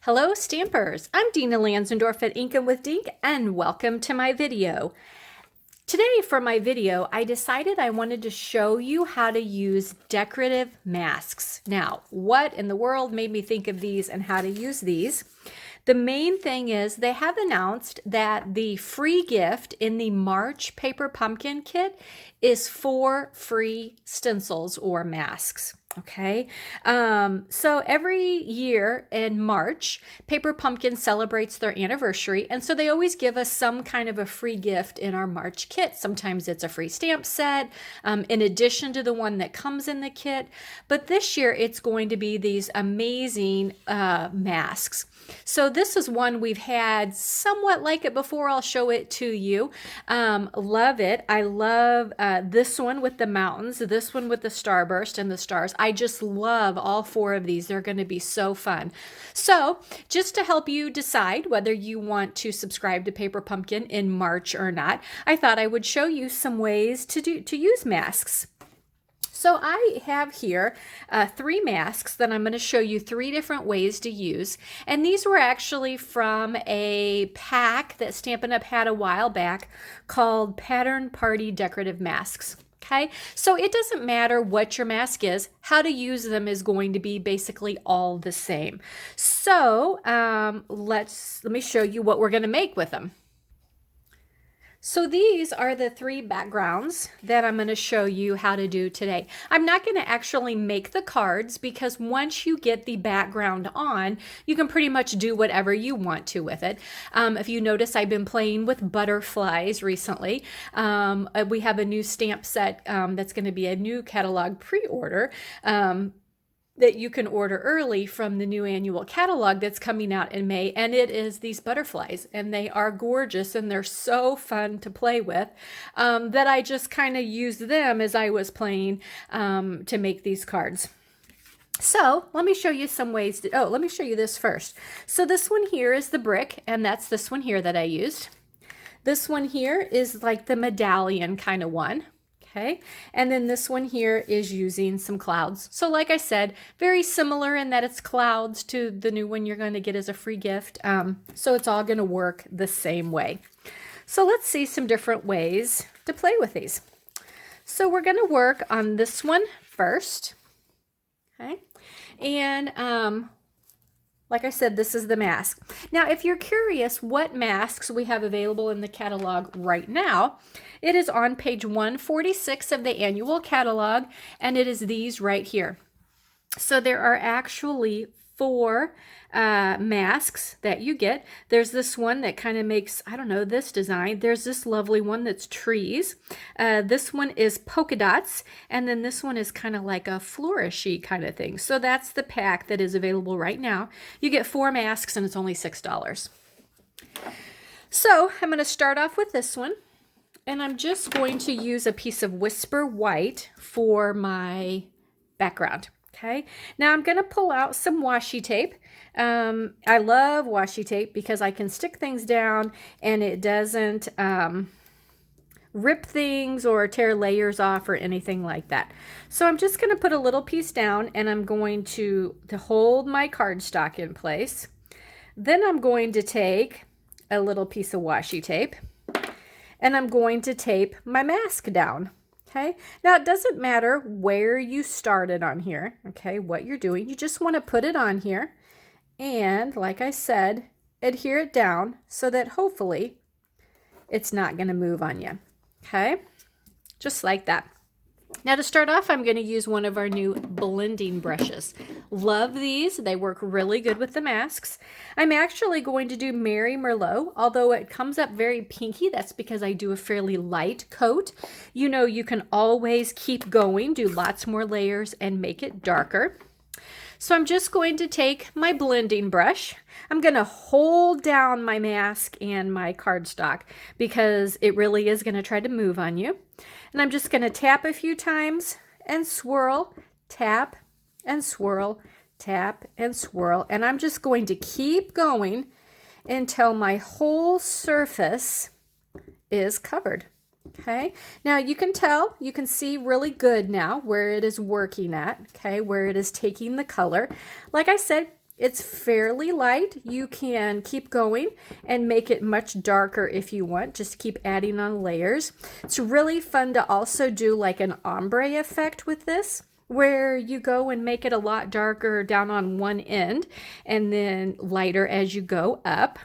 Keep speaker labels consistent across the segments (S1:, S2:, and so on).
S1: Hello Stampers, I'm Dina Lanzendorf at Inkin' with Dink and welcome to my video. Today for my video, I decided I wanted to show you how to use decorative masks. Now, what in the world made me think of these and how to use these? The main thing is they have announced that the free gift in the March Paper Pumpkin Kit is 4 free stencils or masks. Okay, so every year in March, Paper Pumpkin celebrates their anniversary, and so they always give us some kind of a free gift in our March kit. Sometimes it's a free stamp set, in addition to the one that comes in the kit, but this year it's going to be these amazing masks. So this is one we've had somewhat like it before. I'll show it to you. Love it. I love this one with the mountains, this one with the starburst and the stars. I just love all 4 of these. They're going to be so fun. So just to help you decide whether you want to subscribe to Paper Pumpkin in March or not, I thought I would show you some ways to use masks. So I have here 3 masks that I'm going to show you 3 different ways to use. And these were actually from a pack that Stampin' Up! Had a while back called Pattern Party Decorative Masks. Okay, so it doesn't matter what your mask is, how to use them is going to be basically all the same. So let me show you what we're going to make with them. So these are the 3 backgrounds that I'm going to show you how to do today. I'm not going to actually make the cards because once you get the background on, you can pretty much do whatever you want to with it. If you notice, I've been playing with butterflies recently. We have a new stamp set that's going to be a new catalog pre-order. That you can order early from the new annual catalog that's coming out in May, and it is these butterflies, and they are gorgeous and they're so fun to play with that I just kind of used them as I was playing to make these cards. So let me show you some ways to, let me show you this first. So this one here is the brick, and that's this one here that I used. This one here is like the medallion kind of one. Okay, and then this one here is using some clouds. So like I said, very similar in that it's clouds to the new one you're going to get as a free gift. So it's all going to work the same way. So let's see some different ways to play with these. So we're going to work on this one first. Okay, and like I said, this is the mask. Now, if you're curious what masks we have available in the catalog right now, it is on page 146 of the annual catalog, and it is these right here. So there are actually 4 masks that you get. There's this one that kind of makes, I don't know, this design. There's this lovely one that's trees. This one is polka dots, and then this one is kind of like a flourishy kind of thing. So that's the pack that is available right now. You get 4 masks, and it's only $6. So I'm going to start off with this one, and I'm just going to use a piece of Whisper White for my background. Okay, now I'm going to pull out some washi tape. I love washi tape because I can stick things down and it doesn't rip things or tear layers off or anything like that. So I'm just going to put a little piece down, and I'm going to hold my cardstock in place. Then I'm going to take a little piece of washi tape, and I'm going to tape my mask down. Okay, now it doesn't matter where you started on here, okay, what you're doing. You just want to put it on here and, like I said, adhere it down so that hopefully it's not going to move on you, okay, just like that. Now to start off, I'm going to use one of our new blending brushes. Love these. They work really good with the masks. I'm actually going to do Mary Merlot, although it comes up very pinky. That's because I do a fairly light coat. You know, you can always keep going, do lots more layers, and make it darker. So I'm just going to take my blending brush. I'm going to hold down my mask and my cardstock because it really is going to try to move on you. And I'm just going to tap a few times and swirl, tap and swirl, tap and swirl. And I'm just going to keep going until my whole surface is covered. Okay, now you can tell, you can see really good now where it is working at, okay, where it is taking the color. Like I said, It's fairly light. You can keep going and make it much darker if you want. Just keep adding on layers. It's really fun to also do like an ombre effect with this, where you go and make it a lot darker down on one end and then lighter as you go up.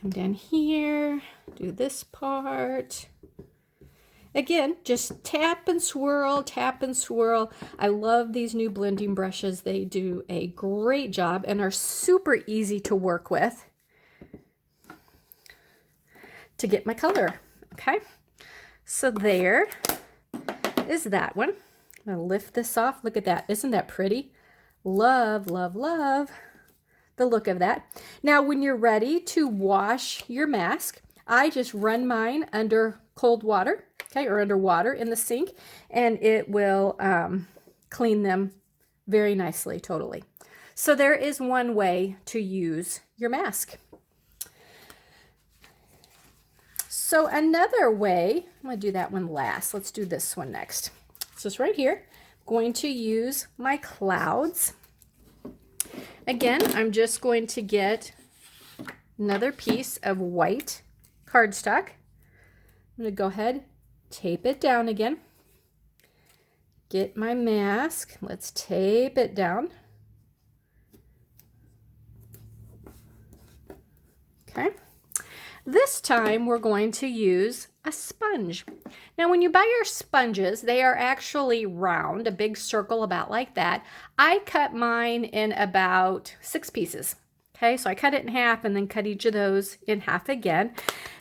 S1: Come down here, do this part. Again, just tap and swirl, tap and swirl. I love these new blending brushes. They do a great job and are super easy to work with to get my color. Okay, so there is that one. I'm gonna lift this off. Look at that. Isn't that pretty? Love, love, love the look of that. Now, when you're ready to wash your mask, I just run mine under cold water, okay, or under water in the sink, and it will clean them very nicely, totally. So there is one way to use your mask. So another way, I'm going to do that one last. Let's do this one next. So it's right here. I'm going to use my clouds. Again, I'm just going to get another piece of white cardstock. I'm going to go ahead, tape it down again. Get my mask. Let's tape it down. Okay. This time we're going to use a sponge. Now, when you buy your sponges, they are actually round, a big circle about like that. I cut mine in about 6 pieces. Okay, so I cut it in half and then cut each of those in half again,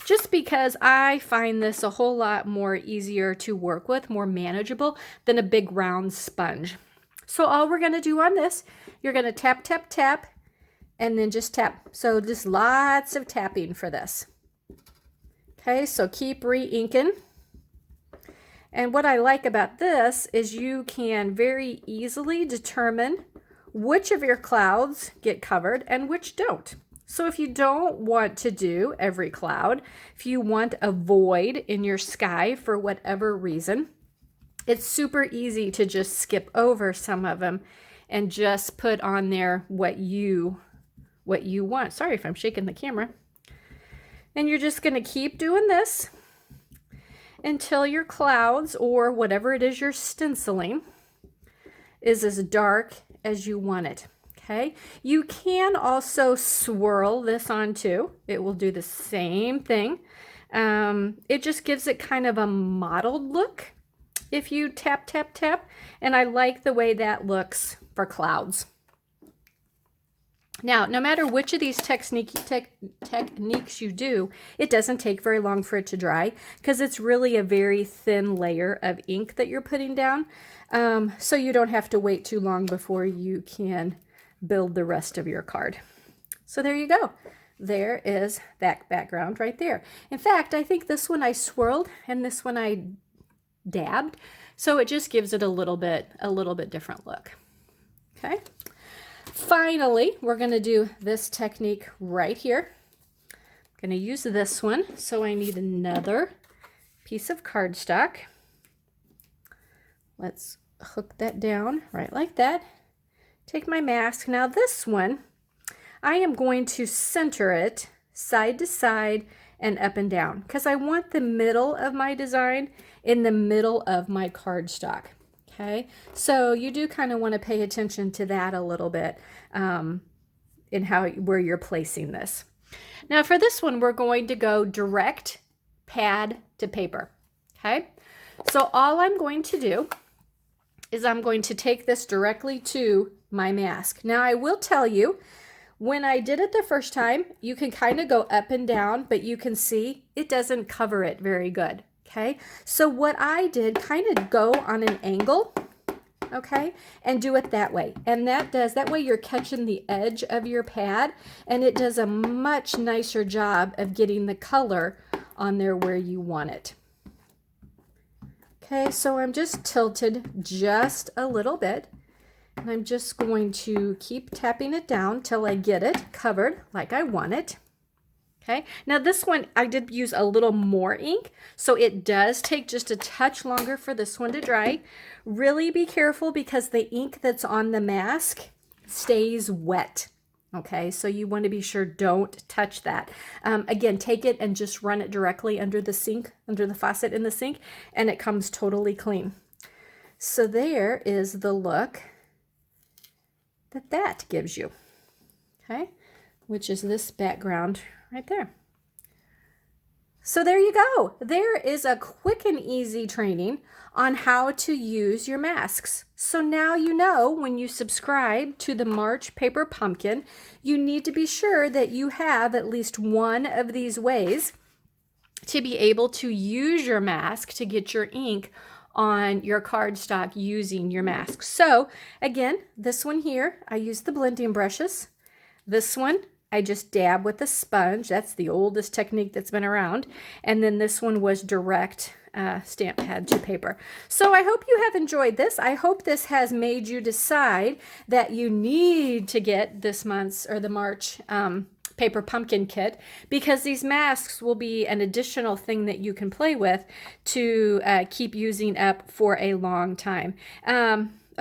S1: just because I find this a whole lot more easier to work with, more manageable than a big round sponge. So all we're going to do on this, you're going to tap, tap, tap, and then just tap. So just lots of tapping for this. Okay, so keep re-inking. And what I like about this is you can very easily determine which of your clouds get covered and which don't. So if you don't want to do every cloud, if you want a void in your sky for whatever reason, it's super easy to just skip over some of them and just put on there what you want. Sorry if I'm shaking the camera. And you're just going to keep doing this until your clouds, or whatever it is you're stenciling, is as dark as you want it. Okay, you can also swirl this on too. It will do the same thing. It just gives it kind of a mottled look if you tap, tap, tap. And I like the way that looks for clouds. Now, no matter which of these techniques you do, it doesn't take very long for it to dry because it's really a very thin layer of ink that you're putting down. So you don't have to wait too long before you can build the rest of your card. So there you go. There is that background right there. In fact, I think this one I swirled and this one I dabbed. So it just gives it a little bit different look. Okay. Finally, we're going to do this technique right here. I'm going to use this one, so I need another piece of cardstock. Let's hook that down right like that. Take my mask. Now this one, I am going to center it side to side and up and down because I want the middle of my design in the middle of my cardstock. Okay, so you do kind of want to pay attention to that a little bit in where you're placing this. Now for this one, we're going to go direct pad to paper. Okay, so all I'm going to do is I'm going to take this directly to my mask. Now I will tell you, when I did it the first time, you can kind of go up and down, but you can see it doesn't cover it very good. Okay, so what I did, kind of go on an angle, okay, and do it that way. And that way you're catching the edge of your pad, and it does a much nicer job of getting the color on there where you want it. Okay, so I'm just tilted just a little bit, and I'm just going to keep tapping it down till I get it covered like I want it. Okay, now this one I did use a little more ink, so it does take just a touch longer for this one to dry. Really be careful because the ink that's on the mask stays wet. Okay, so you want to be sure don't touch that. Again, take it and just run it directly under the sink, under the faucet in the sink, and it comes totally clean. So there is the look that gives you, okay, which is this background right there. So there you go. There is a quick and easy training on how to use your masks. So now you know when you subscribe to the March Paper Pumpkin, you need to be sure that you have at least one of these ways to be able to use your mask to get your ink on your cardstock using your mask. So again, this one here, I use the blending brushes. This one, I just dab with a sponge. That's the oldest technique that's been around. And then this one was direct stamp pad to paper. So I hope you have enjoyed this. I hope this has made you decide that you need to get this month's or the March Paper Pumpkin Kit, because these masks will be an additional thing that you can play with to keep using up for a long time.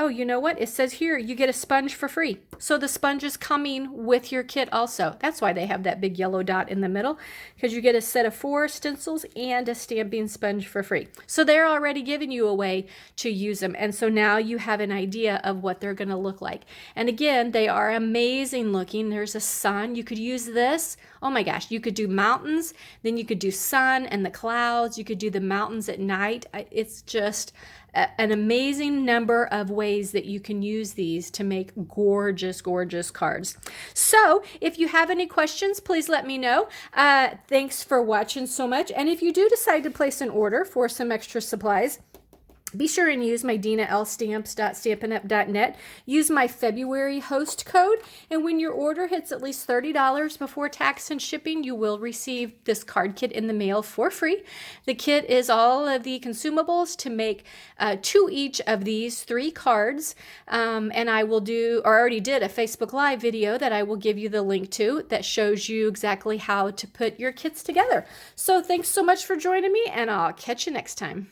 S1: Oh, you know what? It says here you get a sponge for free. So the sponge is coming with your kit also. That's why they have that big yellow dot in the middle, because you get a set of 4 stencils and a stamping sponge for free. So they're already giving you a way to use them. And so now you have an idea of what they're going to look like. And again, they are amazing looking. There's a sun. You could use this. Oh my gosh, you could do mountains. Then you could do sun and the clouds. You could do the mountains at night. It's just an amazing number of ways that you can use these to make gorgeous, gorgeous cards. So if you have any questions, please let me know. Thanks for watching so much. And if you do decide to place an order for some extra supplies, be sure and use my dinalstamps.stampinup.net. Use my February host code, and when your order hits at least $30 before tax and shipping, you will receive this card kit in the mail for free. The kit is all of the consumables to make 2 each of these 3 cards, and I will do, or already did, a Facebook Live video that I will give you the link to that shows you exactly how to put your kits together. So thanks so much for joining me, and I'll catch you next time.